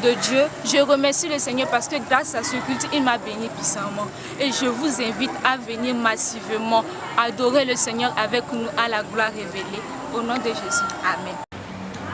de Dieu. Je remercie le Seigneur parce que grâce à ce culte, il m'a béni puissamment. Et je vous invite à venir massivement adorer le Seigneur avec nous à la gloire révélée. Au nom de Jésus. Amen.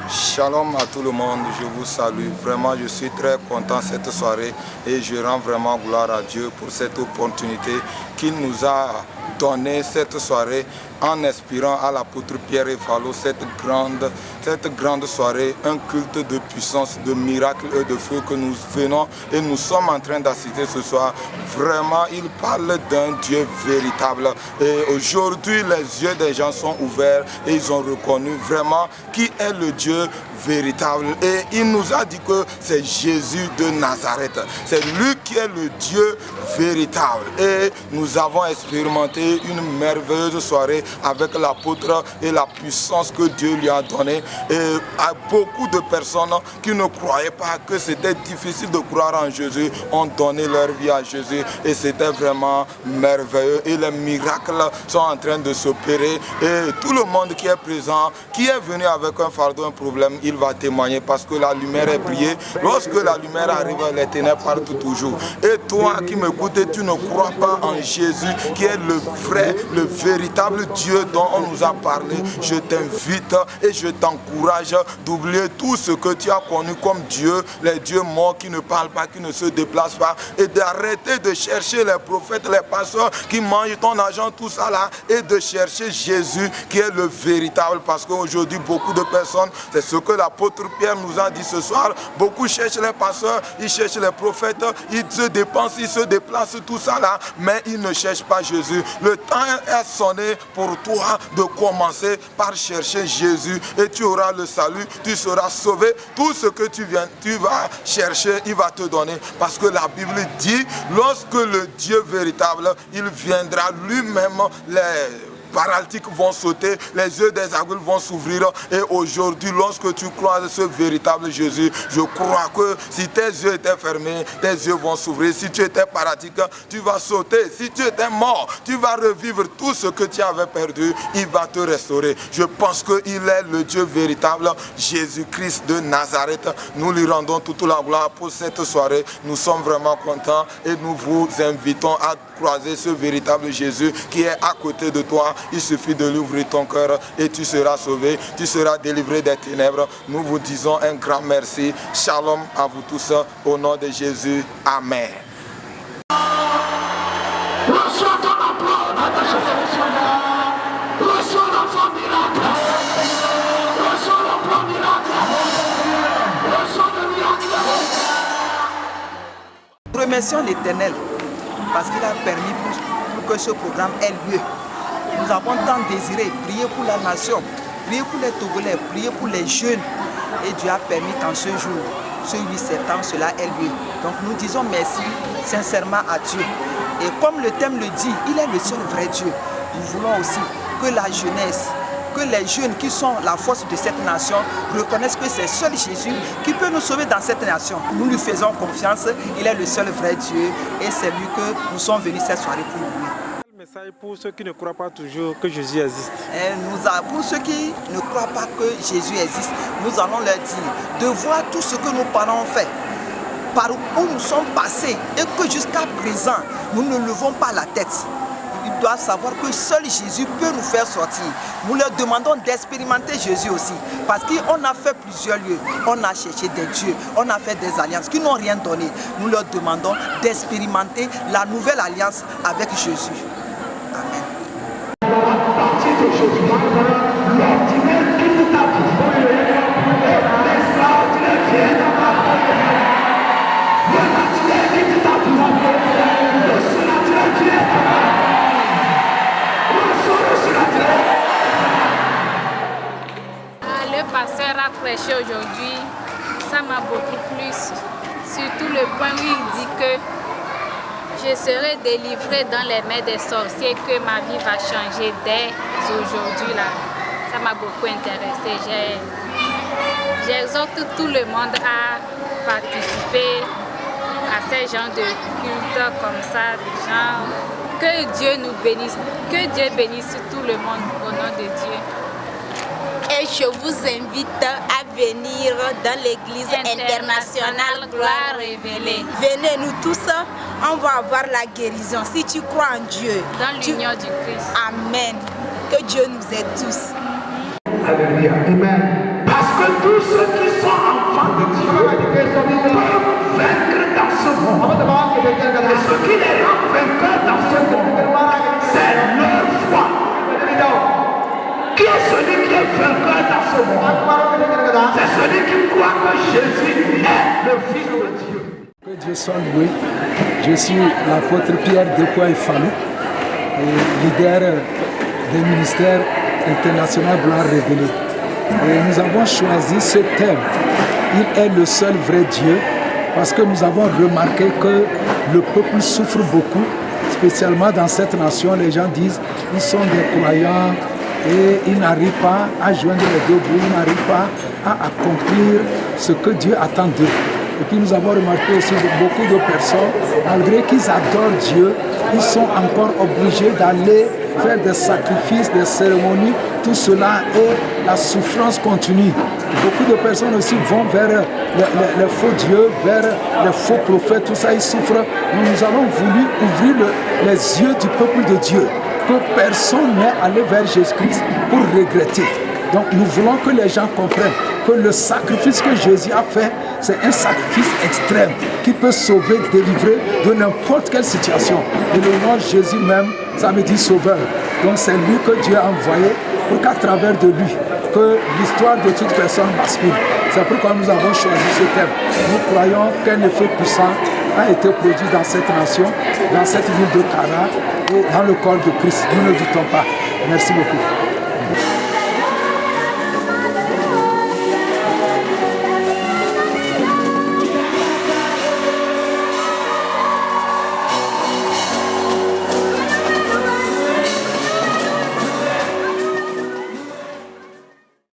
Shalom à tout le monde, je vous salue. Vraiment, je suis très content cette soirée et je rends vraiment gloire à Dieu pour cette opportunité qu'il nous a donnée cette soirée en inspirant à l'apôtre Pierre et Phalo cette grande soirée, un culte de puissance, de miracles et de feu que nous venons et nous sommes en train d'assister ce soir. Vraiment, il parle d'un Dieu véritable. Et aujourd'hui, les yeux des gens sont ouverts et ils ont reconnu vraiment qui est le Dieu véritable. Et il nous a dit que c'est Jésus de Nazareth. C'est lui qui est le Dieu véritable. Et nous avons expérimenté une merveilleuse soirée avec l'apôtre et la puissance que Dieu lui a donnée. Et à beaucoup de personnes qui ne croyaient pas, que c'était difficile de croire en Jésus, ont donné leur vie à Jésus. Et c'était vraiment merveilleux. Et les miracles sont en train de s'opérer. Et tout le monde qui est présent, qui est venu avec un fardeau, un problème, il va témoigner parce que la lumière est brillée. Lorsque la lumière arrive, les ténèbres partent toujours. Et toi qui m'écoutes, tu ne crois pas en Jésus qui est le vrai, le véritable Dieu dont on nous a parlé. Je t'invite et je t'encourage d'oublier tout ce que tu as connu comme Dieu, les dieux morts qui ne parlent pas, qui ne se déplacent pas, et d'arrêter de chercher les prophètes, les pasteurs qui mangent ton argent, tout ça là, et de chercher Jésus qui est le véritable. Parce qu'aujourd'hui, beaucoup de personnes, c'est ce que l'apôtre Pierre nous a dit ce soir, beaucoup cherchent les pasteurs, ils cherchent les prophètes, ils se dépensent, ils se déplacent, tout ça là, mais ils ne cherchent pas Jésus. Le temps est sonné pour toi de commencer par chercher Jésus et tu auras le salut, tu seras sauvé. Tout ce que tu vas chercher, il va te donner. Parce que la Bible dit, lorsque le Dieu véritable, il viendra lui-même, les paralytiques vont sauter, les yeux des aveugles vont s'ouvrir. Et aujourd'hui, lorsque tu croises ce véritable Jésus, je crois que si tes yeux étaient fermés, tes yeux vont s'ouvrir. Si tu étais paralytique, tu vas sauter. Si tu étais mort, tu vas revivre tout ce que tu avais perdu. Il va te restaurer. Je pense qu'il est le Dieu véritable, Jésus-Christ de Nazareth. Nous lui rendons toute la gloire pour cette soirée. Nous sommes vraiment contents et nous vous invitons à croiser ce véritable Jésus qui est à côté de toi. Il suffit de lui ouvrir ton cœur et tu seras sauvé, tu seras délivré des ténèbres. Nous vous disons un grand merci. Shalom à vous tous au nom de Jésus. Amen. Remercions l'Éternel parce qu'il a permis pour que ce programme ait lieu. Nous avons tant désiré prier pour la nation, prier pour les Togolais, prier pour les jeunes. Et Dieu a permis qu'en ce jour, ce 8 septembre, cela ait lieu. Donc nous disons merci sincèrement à Dieu. Et comme le thème le dit, il est le seul vrai Dieu. Nous voulons aussi que la jeunesse, que les jeunes qui sont la force de cette nation reconnaissent que c'est seul Jésus qui peut nous sauver dans cette nation. Nous lui faisons confiance, il est le seul vrai Dieu et c'est lui que nous sommes venus cette soirée pour louer. Message pour ceux qui ne croient pas toujours que Jésus existe. Pour ceux qui ne croient pas que Jésus existe, nous allons leur dire de voir tout ce que nos parents ont fait, par où nous sommes passés et que jusqu'à présent, nous ne levons pas la tête. Ils doivent savoir que seul Jésus peut nous faire sortir. Nous leur demandons d'expérimenter Jésus aussi. Parce qu'on a fait plusieurs lieux. On a cherché des dieux. On a fait des alliances qui n'ont rien donné. Nous leur demandons d'expérimenter la nouvelle alliance avec Jésus. Amen. Le pasteur a prêché aujourd'hui, ça m'a beaucoup plu, surtout le point où il dit que je serai délivré dans les mains des sorciers, que ma vie va changer dès aujourd'hui. Ça m'a beaucoup intéressé. J'exhorte tout le monde à participer à ces genres de cultes comme ça, que Dieu nous bénisse, que Dieu bénisse tout le monde au nom de Dieu. Et je vous invite à venir dans l'église internationale Gloire Révélée. Venez nous tous, on va avoir la guérison. Si tu crois en Dieu. Dans l'union du Christ. Amen. Que Dieu nous aide tous. Alléluia. Amen. Parce que tous ceux qui sont enfants de Dieu peuvent vaincre dans ce monde. Et ce qui les rend vainqueurs dans ce monde, c'est leur foi. Qui est celui qui est vainqueur dans ce monde? C'est celui qui croit que Jésus est le Fils de Dieu. Que Dieu soit loué. Je suis l'apôtre Pierre Depoy Fallou, leader des ministères internationaux Gloire Révélée. Et nous avons choisi ce thème. Il est le seul vrai Dieu, parce que nous avons remarqué que le peuple souffre beaucoup, spécialement dans cette nation. Les gens disent qu'ils sont des croyants et ils n'arrivent pas à joindre les deux bouts, ils n'arrivent pas à accomplir ce que Dieu attend d'eux. Et puis nous avons remarqué aussi que beaucoup de personnes, malgré qu'ils adorent Dieu, ils sont encore obligés d'aller faire des sacrifices, des cérémonies, tout cela et la souffrance continue. Beaucoup de personnes aussi vont vers les faux dieux, vers les faux prophètes, tout ça, ils souffrent. Nous avons voulu ouvrir les yeux du peuple de Dieu, que personne n'est allé vers Jésus-Christ pour regretter. Donc nous voulons que les gens comprennent que le sacrifice que Jésus a fait, c'est un sacrifice extrême qui peut sauver, délivrer de n'importe quelle situation. Et le nom de Jésus même, ça veut dire sauveur. Donc c'est lui que Dieu a envoyé pour qu'à travers de lui, que l'histoire de toute personne bascule. C'est pourquoi nous avons choisi ce thème. Nous croyons qu'un effet puissant a été produit dans cette nation, dans cette ville de Kara et dans le corps de Christ. Nous ne doutons pas. Merci beaucoup.